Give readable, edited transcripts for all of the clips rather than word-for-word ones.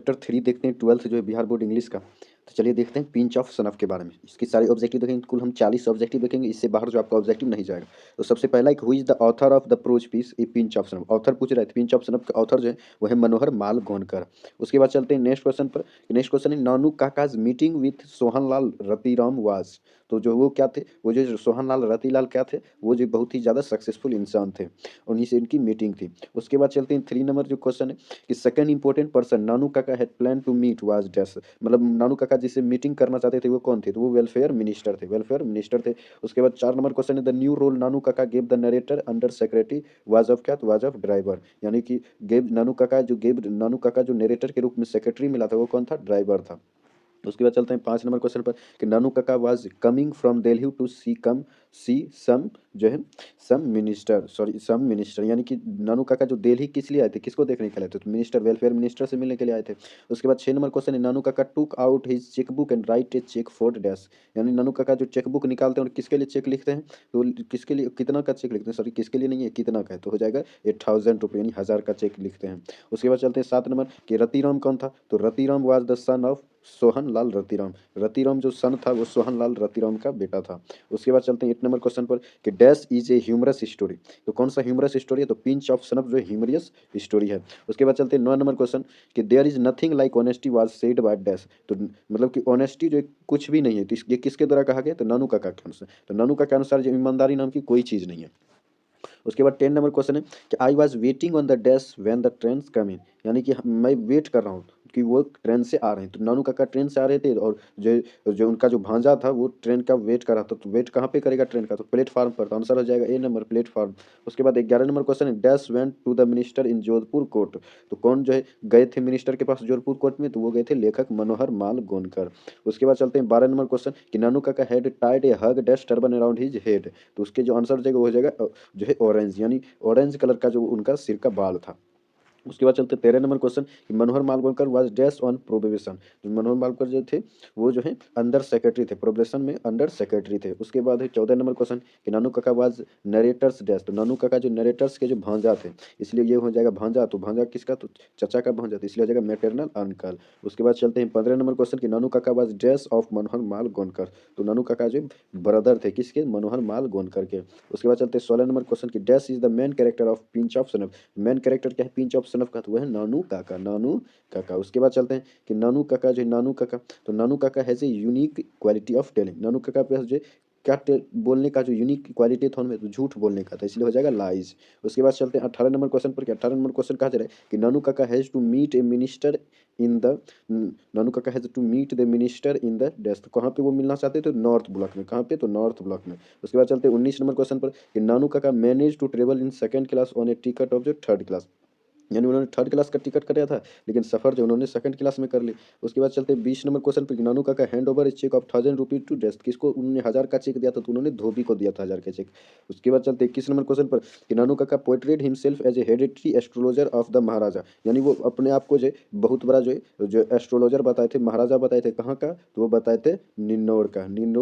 Chapter 3 देखते हैं, 12th जो है बिहार बोर्ड इंग्लिश का। तो चलिए देखते हैं पिंच ऑफ सनफ के बारे में। इसकी सारी ऑब्जेक्टिव देखेंगे, कुल हम 40 ऑब्जेक्टिव देखेंगे, इससे बाहर जो आपका ऑब्जेक्टिव नहीं जाएगा। तो सबसे पहला एक, who is the author of the prose piece a pinch of snuff. Author पूछ रहे थे, पिंच ऑफ सनफ का ऑथर जो है वो है मनोहर माल गोनकर। उसके बाद चलते हैं नेक्स्ट क्वेश्चन पर। नेक्स्ट क्वेश्चन है Nanu Kaka's meeting with Sohanlal Ratiram was. तो जो वो क्या थे, वो जो सोहनलाल रतिलाल क्या थे, वो जो बहुत ही ज़्यादा सक्सेसफुल इंसान थे, उन्हीं से इनकी मीटिंग थी। उसके बाद चलते हैं 3 नंबर जो क्वेश्चन है कि second important person Nanu Kaka had plan to meet was dash. मतलब नानू काका जिससे मीटिंग करना चाहते थे वो कौन थे, तो वो वेलफेयर मिनिस्टर थे, वेलफेयर मिनिस्टर थे। उसके बाद 4 नंबर क्वेश्चन है the new role Nanu Kaka gave the narrator under secretary was of क्या, तो वाज ऑफ ड्राइवर। यानी कि गेव नानू काका जो नरेटर के रूप में सेक्रेटरी मिला था वो कौन था, ड्राइवर था। उसके बाद चलते हैं 5 नंबर क्वेश्चन पर कि Nanu Kaka was coming from Delhi to see some जो है सम मिनिस्टर। यानी कि नानू काका जो दिल्ली किस लिए आए थे, किसको देखने के लिए आए थे, तो मिनिस्टर, वेलफेयर मिनिस्टर से मिलने के लिए आए थे। उसके बाद 6 नंबर क्वेश्चन है Nanu Kaka took out his chequebook and write a cheque for dash. यानी नानू काका जो चेकबुक निकालते हैं और किसके लिए चेक लिखते हैं, तो किसके लिए, कितना का चेक लिखते हैं, सॉरी किसके लिए नहीं है, कितना का है, तो हो जाएगा 1000 रुपये यानी 1000 का चेक लिखते हैं। उसके बाद चलते हैं 7 नंबर कि रतिराम कौन था, तो Ratiram was the son of Sohan Lal Ratiram. Ratiram जो सन था वो सोहन लाल रतिराम का बेटा था। उसके बाद चलते हैं 8 नंबर क्वेश्चन पर कि dash is a humorous story. तो कौन सा ह्यूमरस स्टोरी है, तो पिंच ऑफ सनफ जो ह्यूमरियस स्टोरी है। उसके बाद चलते हैं 9 नंबर क्वेश्चन कि there is nothing like honesty was said by dash. तो मतलब कि ऑनेस्टी जो कुछ भी नहीं है, तो ये किसके द्वारा कहा गया, तो नानू काका के अनुसार। तो नानू काका के अनुसार जो ईमानदारी नाम की कोई चीज़ नहीं है। उसके बाद 10 नंबर क्वेश्चन है कि I was waiting on the dash when the train come in. यानी कि मैं वेट कर रहा हूँ कि वो ट्रेन से आ रहे हैं। तो नानू काका ट्रेन से आ रहे थे और जो जो उनका जो भांजा था वो ट्रेन का वेट कर रहा था। तो वेट कहाँ पे करेगा ट्रेन का, तो प्लेटफार्म पर। तो आंसर हो जाएगा ए नंबर, प्लेटफार्म। उसके बाद 11 नंबर क्वेश्चन है dash went to the minister in Jodhpur court. तो कौन जो है गए थे मिनिस्टर के पास जोधपुर कोर्ट में, तो वो गए थे लेखक मनोहर माल गोनकर। उसके बाद चलते हैं 12 नंबर क्वेश्चन कि Nanu Kaka had tied a hug dash turban around his head. तो उसके जो आंसर हो जाएगा वो हो जाएगा जो है ऑरेंज, यानी ऑरेंज कलर का जो उनका सिर का बाल था। उसके बाद चलते 13 नंबर क्वेश्चन कि Manohar Malvankar was dash on probation. जो मनोहर मालवणकर जो थे वो जो है अंडर सेक्रेटरी थे, प्रोबेशन में अंडर सेक्रेटरी थे। उसके बाद है 14 नंबर क्वेश्चन कि Nanu Kaka was narrator's dash. तो नानू काका जो नरेटर्स के जो भांजा थे, इसलिए ये हो जाएगा भांजा। तो भांजा किसका, तो चचा का भांजा, तो इसलिए हो जाएगा मैटरनल अंकल। उसके बाद चलते हैं 15 नंबर क्वेश्चन कि Nanu Kaka was dash of मनोहर माल गोनकर। तो नानू काका जो ब्रदर थे किसके, मनोहर माल गोनकर के। उसके बाद चलते हैं 16 नंबर क्वेश्चन की dash is the main character of pinch of snuff. Main character क्या है पिंच ऑफ सनफ का, तो वह है नानू काका, नानू काका। उसके बाद चलते हैं कि नानू काका जो है नानू काका, तो Nanu Kaka has a unique quality of telling. Nanu Kaka पे जो क्या बोलने का जो यूनिक क्वालिटी था उनमें, तो झूठ बोलने का था, इसलिए हो जाएगा लाइज। उसके बाद चलते हैं 18 नंबर क्वेश्चन पर। 18 नंबर क्वेश्चन कहा जा रहा है कि Nanu Kaka has to meet a minister in the Nanu Kaka has to meet the minister in the desk. तो कहाँ पे वो मिलना चाहते थे, तो नॉर्थ ब्लॉक में। कहाँ पे, तो नॉर्थ ब्लॉक में। उसके बाद चलते हैं 19 नंबर क्वेश्चन पर कि Nanu Kaka manage to travel in second class on a ticket of जो थर्ड क्लास। यानी उन्होंने थर्ड क्लास का टिकट कराया था, लेकिन सफ़र जो उन्होंने सेकंड क्लास में कर ली। उसके बाद चलते 20 नंबर क्वेश्चन पे Nanu Kaka hand over cheque of 1000 rupees to desk. किसको, उन्होंने 1000 का चेक दिया था, तो उन्होंने धोबी को दिया था 1000 का चेक। उसके बाद चलते 21 नंबर क्वेश्चन पर कि Nanu Kaka portrait himself as a hereditary astrologer of the Maharaja. यानी वो अपने आप को जो बहुत बड़ा जो एस्ट्रोलॉजर बताए थे, महाराजा बताए थे, कहाँ का, तो वो बताए थे निन्नौर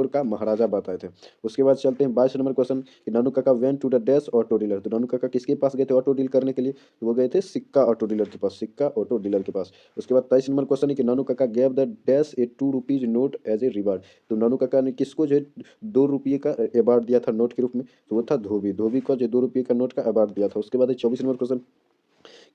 का महाराजा बताए थे। उसके बाद चलते हैं 22 नंबर क्वेश्चन कि Nanu Kaka went to the dash auto dealer. तो नानू काका किसके पास गए थे ऑटो डील करने के लिए, तो वो गए थे सिक्का ऑटो डीलर के पास, सिक्का ऑटो डीलर के पास। उसके बाद 23 नंबर क्वेश्चन है कि Nanu Kaka gave the dash a 2 rupees note as a reward. तो नानू काका ने किसको जो है 2 रुपये का अवार्ड दिया था नोट के रूप में, तो वो था धोबी, धोबी को जो 2 रुपये का नोट का अवार्ड दिया था। उसके बाद 24 नंबर क्वेश्चन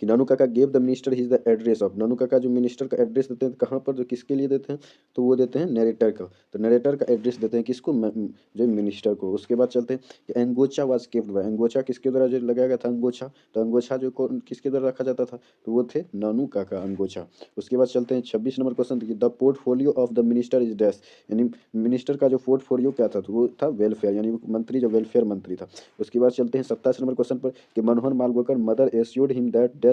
कि Nanu Kaka gave the minister his the address of. Nanu Kaka जो मिनिस्टर का एड्रेस देते हैं, तो कहाँ पर, जो किसके लिए देते हैं, तो वो देते हैं नरेटर का। तो नरेटर का एड्रेस देते हैं किसको, जो मिनिस्टर को। उसके बाद चलते हैं कि अंगोछा वाज केप्ट बाय। अंगोछा किसके द्वारा जो लगाया गया था अंगोछा, तो अंगोछा जो किसके द्वारा रखा जाता था, तो वो थे नानू काका अंगोछा। उसके बाद चलते हैं 26 नंबर क्वेश्चन कि the portfolio of the minister is dash. यानी मिनिस्टर का जो पोर्टफोलियो क्या था, तो वो था वेलफेयर, यानी वो मंत्री जो वेलफेयर मंत्री था। उसके बाद चलते हैं 27 नंबर क्वेश्चन पर कि Manohar Malgonkar mother assured him that dash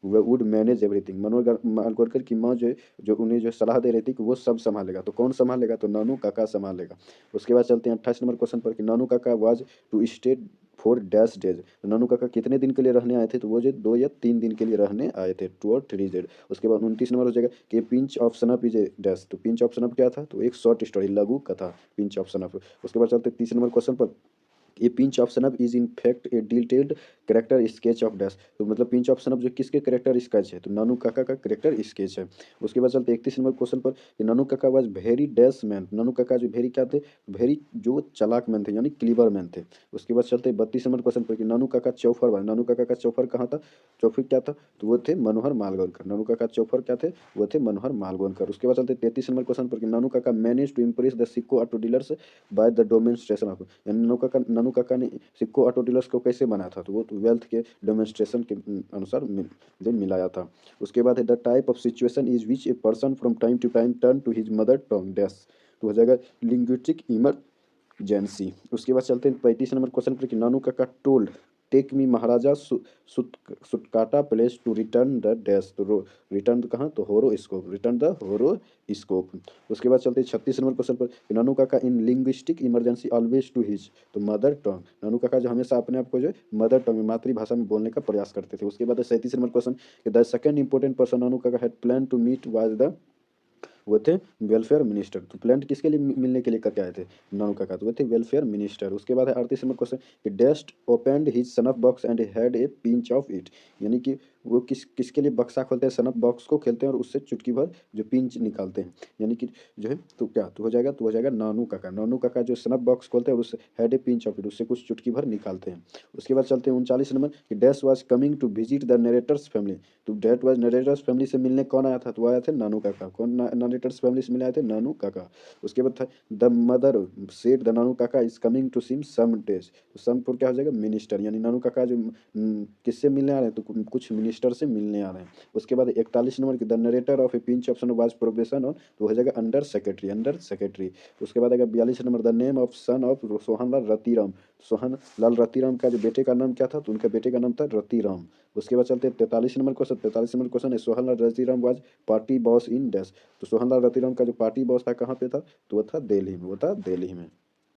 would manage everything. Manohar Malgonkar की माँ जो उन्हें जो सलाह दे रही थी कि वो सब संभालेगा। तो कौन संभालेगा, तो नानू काका संभालेगा। उसके बाद चलते हैं 28 नंबर क्वेश्चन पर कि Nanu Kaka was to stay for dash days. तो नानू काका कितने दिन के लिए रहने आए थे, तो वो जो 2 या 3 दिन के लिए रहने आए थे, 2 और 3 डेज। उसके बाद 29 नंबर हो जाएगा कि pinch of snuff is a dash. तो पिंच ऑफ सनफ क्या था, तो एक शॉर्ट स्टोरी, लघु कथा, पिंच ऑफ सनफ। उसके बाद चलते हैं 30 नंबर क्वेश्चन पर ये pinch of snuff is in fact a detailed character sketch of dash. तो मतलब पिंच ऑफ सनब जो किसके करेक्टर स्केच है, तो नानू काका का करेक्टर स्केच है। उसके बाद चलते 31 नंबर क्वेश्चन पर कि Nanu Kaka was very dash man. नानू काका जो वेरी क्या थे, वेरी जो चालाक मैन थे, यानी क्लीवर मैन थे। उसके बाद चलते 32 नंबर क्वेश्चन पर कि नानू काका चौफर वाले। नानू काका का चौफर कहाँ था, चौफर क्या था, तो वो थे मनोहर मालगोनकर। नानू काका चौफर क्या थे, वो थे मनोहर मालगोनकर। उसके बाद चलते 33 नंबर क्वेश्चन पर कि Nanu Kaka manage to impress the सिक्को auto dealers by the demonstration of, यानी नानू काका ने सिक्को ऑटो डीलर्स को कैसे बनाया था, तो वो तो वेल्थ के डेमोन्स्ट्रेशन के अनुसार मिलाया था। उसके बाद है the type of situation is which a person from time to time turn to his mother tongue dash, तो हो जाएगा लिंग्विस्टिक इमरजेंसी। उसके बाद चलते हैं 35 नंबर क्वेश्चन पर कि Nanu Kaka told take me Maharaja सुटकाटा place to return the dash, तो रिटर्न कहाँ, तो होरोस्कोप, रिटर्न द होरोस्कोप। उसके बाद चलते हैं 36 नंबर क्वेश्चन पर कि Nanu Kaka in linguistic emergency always to his, तो मदर टंग। नानू काका जो हमेशा अपने आप को जो मदर टंग में मातृभाषा में बोलने का प्रयास करते थे। उसके बाद 37 नंबर क्वेश्चन कि the second important person Nanu Kaka had plan to meet was the, वो थे वेलफेयर मिनिस्टर। तो प्लांट किसके लिए मिलने के लिए करके आए थे, नानू काका, तो वो थे वेलफेयर मिनिस्टर। उसके बाद है 38 नंबर क्वेश्चन कि डेस्ट opened his snuff box and had a pinch of it, यानी कि वो किसके लिए बक्सा खोलते हैं, सनफ बॉक्स को खेलते हैं और उससे चुटकी भर जो पिंच निकालते हैं, यानी कि जो है तो क्या तो हो जाएगा नानू काका। नानू काका जो सनफ बॉक्स खोलते हैं और उससे had a pinch of it, उससे कुछ चुटकी भर निकालते हैं। उसके बाद चलते हैं 39 नंबर कि dash was coming to visit the narrator's family, तो डैट वाज नरेटर्स फैमिली से मिलने कौन आया था, तो आया थे नानू काका। कौन नरेटर्स फैमिली से मिले आए थे, नानू काका। उसके बाद था the mother said the Nanu Kaka is coming to सिम सम डेज, तो सम पर क्या हो जाएगा, मिनिस्टर, यानी नानू काका जो किससे मिलने आ रहे हैं, तो कुछ मिनिस्टर से मिलने आ रहे हैं। उसके बाद 41 नंबर की the narrator of a pinch of snuff was probation on, तो हो जाएगा अंडर सेक्रेटरी, अंडर सेक्रेटरी। उसके बाद अगर 42 number the name of son of Sohan Lal Ratiram, Sohan Lal Ratiram का जो बेटे का नाम क्या था, तो उनका बेटे का नाम था रतिराम। उसके बाद चलते हैं 43 नंबर क्वेश्चन। 43 नंबर क्वेश्चन है Sohan Lal Ratiram was party boss in dash, तो सोहन लाल रतिराम का जो पार्टी बॉस था कहाँ पे था, तो वो था दिल्ली में, वो था दिल्ली में।